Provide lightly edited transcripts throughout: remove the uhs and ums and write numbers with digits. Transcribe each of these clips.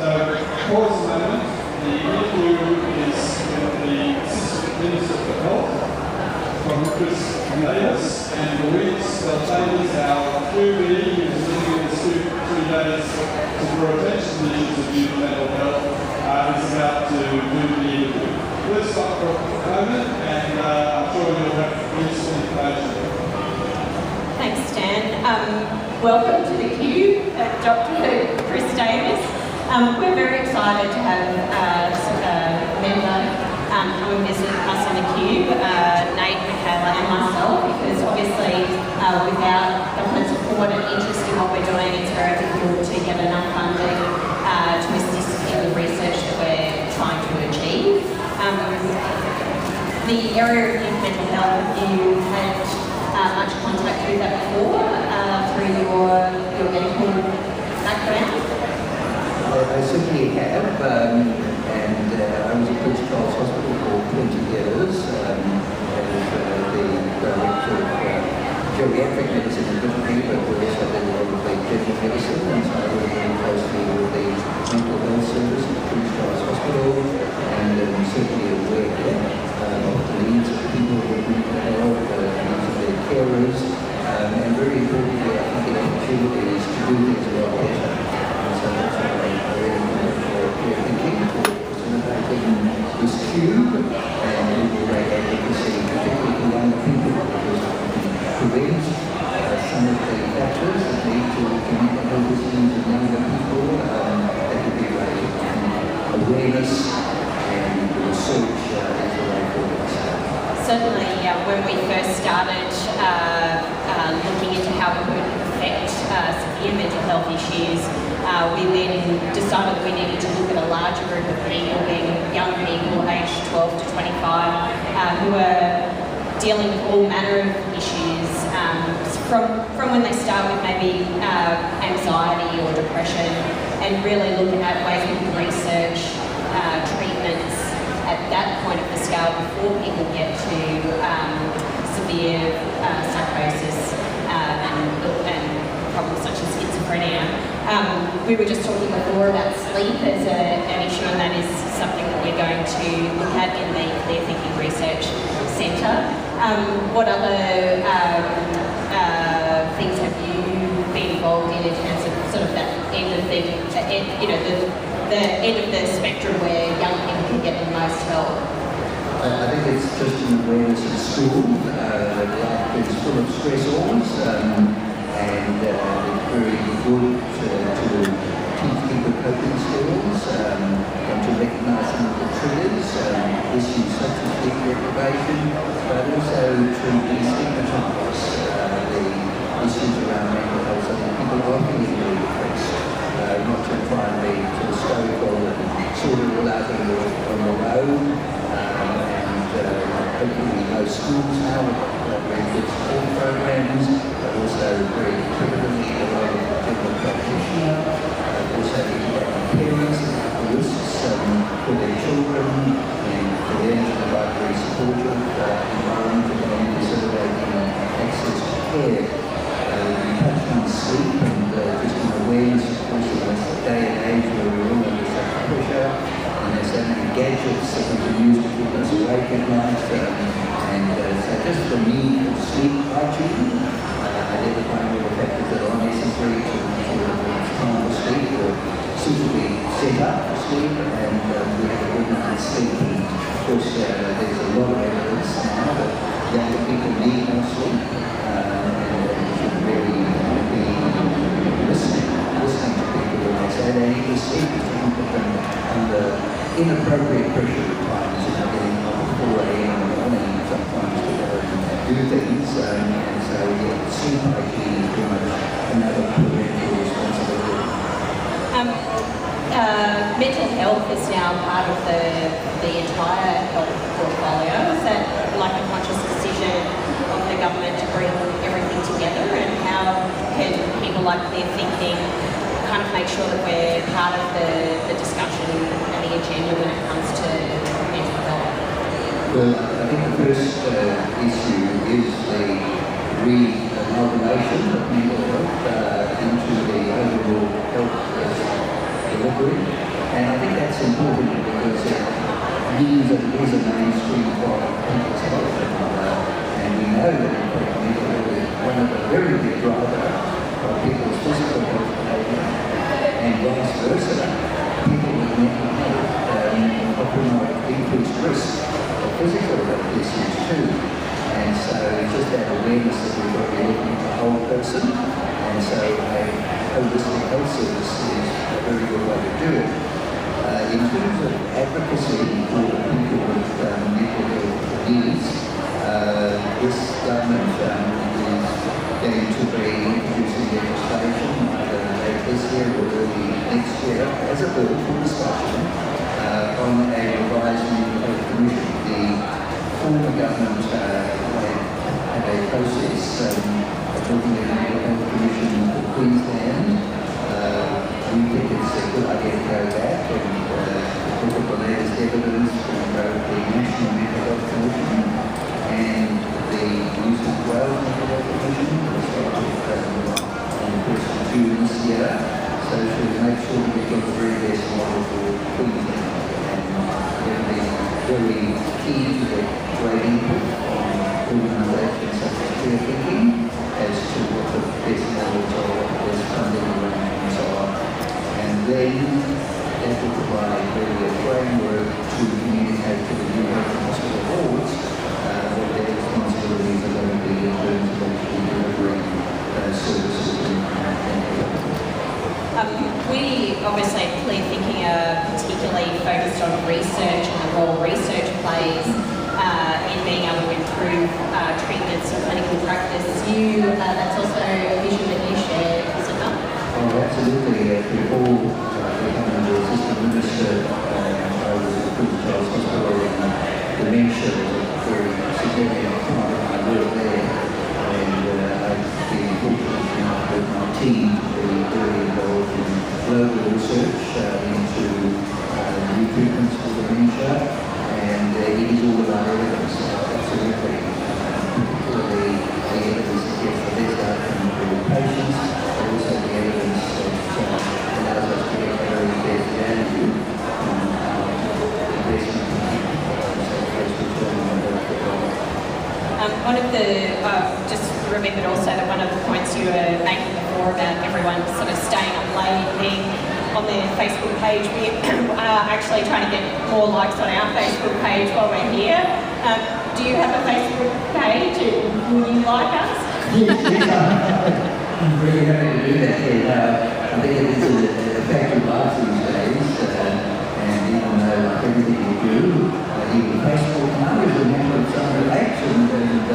So, pause a moment. The interview is with the Assistant Minister for Health from Chris Davis, and Louise Davis, our QLD, who's living in the 2 days to draw attention to the issues of youth mental health, is about to do the interview. Let's stop for a moment, and I'm sure you'll have useful information. Thanks, Stan. Welcome to the Q, Dr. Chris Davis. We're very excited to have a member come and visit us in the Q, Nate, Michaela and myself, because obviously without government support and interest in what we're doing, it's very difficult to get enough funding to assist in the research that we're trying to achieve. The area of youth mental health, you had much contact with that before through your medical background? I certainly have, and I was at Prince Charles Hospital for 20 years as the director of geriatric medicine in Brittany, but we also did a lot of the general medicine, and so I worked very closely with the mental health service at Prince Charles Hospital, and I'm certainly aware of the needs of people with mental health, the needs of their carers, and very importantly, I think the opportunities to do things a lot better. And so that's why I'm very much thinking for facilitating this cube and people great advocacy, particularly for young people, because prevent some of the factors that lead to mental health issues in younger people that could be raised on awareness and research is the way forward. Certainly, when we first started looking into how we could affect severe mental health issues, we then decided we needed to look at a larger group of people, being young people aged 12 to 25, who are dealing with all manner of issues, from when they start with maybe anxiety or depression, and really looking at ways we can research treatments at that point of the scale before people get to severe psychosis and problems such as schizophrenia. We were just talking before about sleep as an issue, and that is something that we're going to look at in the Clear Thinking Research Centre. What other things have you been involved in terms of sort of that end of the end of the spectrum where young people can get the most help? I think it's just an awareness in school. Life is full of stressors, and it's very good to teach people coping skills and to recognise some of the triggers, issues such as sleep deprivation, but also to destigmatise the issues around mental health. I think people are feeling very depressed, not to try and be sort of stoical and sort of all out on the road. Hopefully most schools now have very good support programs, but also very critically a lot of general practitioner, also parents at risks for their children, and for them to provide very supportive environment for them facilitating access to care. We touched on sleep and just an awareness, of course, in this day and age where we're all under such pressure, and there's so many gadgets that we can use to keep us awake at night, and so just the need for sleep hygiene, identifying all the factors that are necessary to ensure that it's time for sleep or suitably set up for sleep, and we have a good night's sleep. And of course, there's a lot of evidence now that younger people need more sleep, and we should really be listening to people when they say they need to sleep, to put them under inappropriate pressure at times, getting up at 4 a.m. in the morning sometimes to go and do things, and so sleep hygiene is pretty much another parental responsibility. Mental health is now part of the entire health portfolio. Is that like a conscious decision of the government to bring everything together, and how can people like Clear Thinking kind of make sure that we're part of the discussion and the agenda when it comes to mental health? Well, I think the first issue is the re-amalgamation of mental health into the overall health delivery. And I think that's important because it is a mainstream part of people's health. And we know that in fact mental health is one of the very big drivers of people's physical health behaviour, and vice versa. People with mental health often have increased risk of physical health issues too. And so it's just that awareness that we've got to be looking at the whole person. And so a holistic health service is a very good way to do it. In terms of advocacy for people with mental health needs, this government is going to be introducing legislation either late this year or early next year as a bill for discussion on a revised mental health commission. The former government had a process looking at the mental health commission for Queensland. We think it's a good idea to go back and look at the latest evidence from both the National Mental Health Commission and the New South Wales Mental Health Commission, which started on the 1st of June this year, so to make sure that we've got the very best model for Queensland. And we're very keen to get great input on organisations such as Clear Thinking as to what the best models are, what the best funding arrangements are. And then that will provide really a framework to communicate to the new hospital boards what their responsibilities are going to be in terms of actually delivering services and we obviously at Clear Thinking are particularly focused on research and the role research plays in being able to improve treatments and clinical practice. That's also a vision that you share, is it not? Oh, absolutely. Before becoming the Assistant Minister, I was at Prince Charles Hospital, and dementia was a very significant part of my work there. And I've been fortunate enough with my team to be very involved in global research into new treatments for dementia. And it is all about evidence, absolutely. Particularly the evidence that gets the best outcome for the patients, but also the evidence that allows us to get the very best value from our investment in people. So that's return on health. One of the, just remembered also that one of the points you were making before about everyone sort of staying up late, being on their Facebook page. We are actually trying to get more likes on our Facebook page while we're here. Do you have a Facebook page? Would you like us? Yes, I'm very happy to do that. I think it is a fact of life these days, and even though like everything we do, even Facebook now is a member of some election, and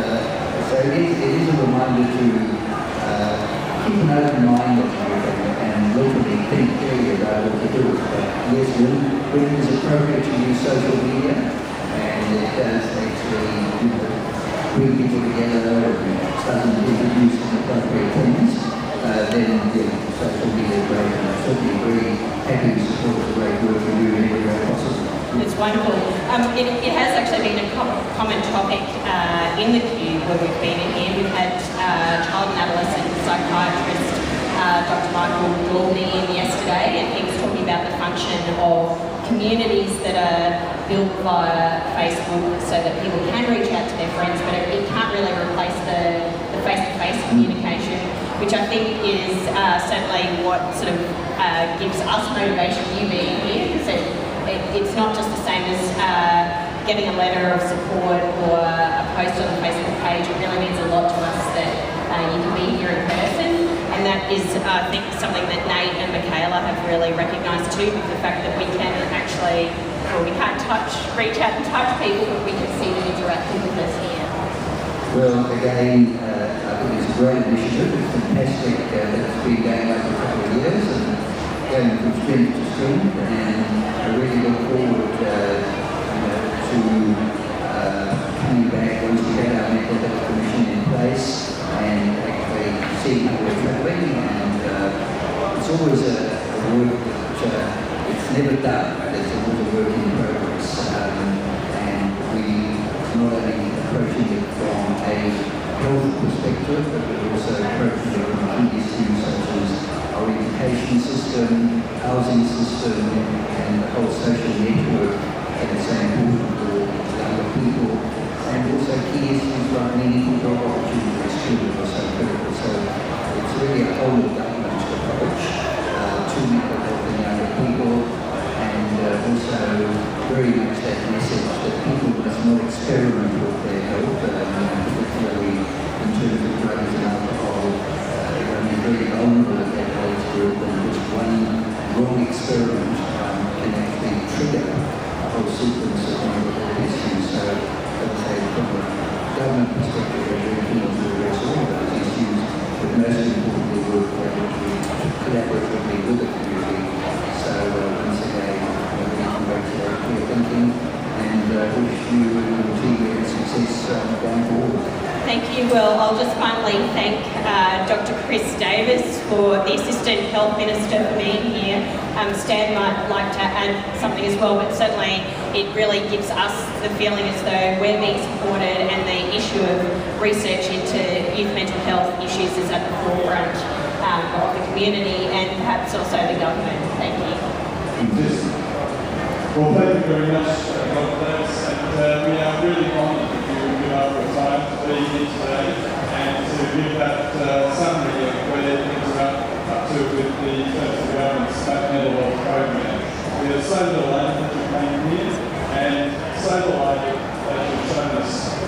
so it is a reminder to keep an open mind on everything and literally think clearly about what to do. But yes, when it is appropriate to use social media, and it does actually bring people together and doesn't introduce inappropriate things, then social media is great, and I'm certainly very happy to support the great work we do everywhere possible. It's wonderful. It has actually been a common topic in the Cube where we've been in here. We've had child and adolescent psychiatrist Dr. Michael Goldney in yesterday, and he was talking about the function of communities that are built via Facebook so that people can reach out to their friends, but it can't really replace the face-to-face communication, which I think is certainly what sort of gives us motivation, you being here, because it's not just the same as getting a letter of support or a post on the Facebook page. It really means a lot to us that you can be here in person, and that is, I think, something that Nate and Michaela have really recognised too, the fact that we can actually, well, we can't reach out and touch people, but we can see them interacting with us here. Well, again, I think it's a great initiative. It's fantastic that it's been going on for a couple of years and going from strength to strength, and I really look forward to coming back once we get our mental health commission in place and actually seeing how we're travelling. And it's always a work that it's never done, but it's always a work in progress. And we not only approaching it from a health perspective, but we're also approaching it from issues such as our education system, housing system and the whole social network that is so important for younger people, and also key issues like meaningful job opportunities children are so critical. So it's really a whole of government approach to mental health in younger people, and also very much that message that people must not experiment with their health, particularly in terms of drugs and alcohol. They're very vulnerable at that age group, and just one wrong experiment can actually trigger a whole sequence of mental health issues. So, I would say from a government perspective, we're very keen to address all of those issues, but most importantly, work collaboratively with the community. So, once again, we congratulate your thinking and wish you and your team success going forward. Thank you. Well, I'll just finally thank Dr. Chris Davis, for the Assistant Health Minister, for being here. Stan might like to add something as well, but certainly it really gives us the feeling as though we're being supported and the issue of research into youth mental health issues is at the forefront of the community and perhaps also the government. Thank you. Well, thank you very much, Dr. Davis, and we are really honoured that you give up your time to be here today and to give that summary of where things are up to with the federal government's state mental health program. We are so delighted that you came here and so delighted that you've shown us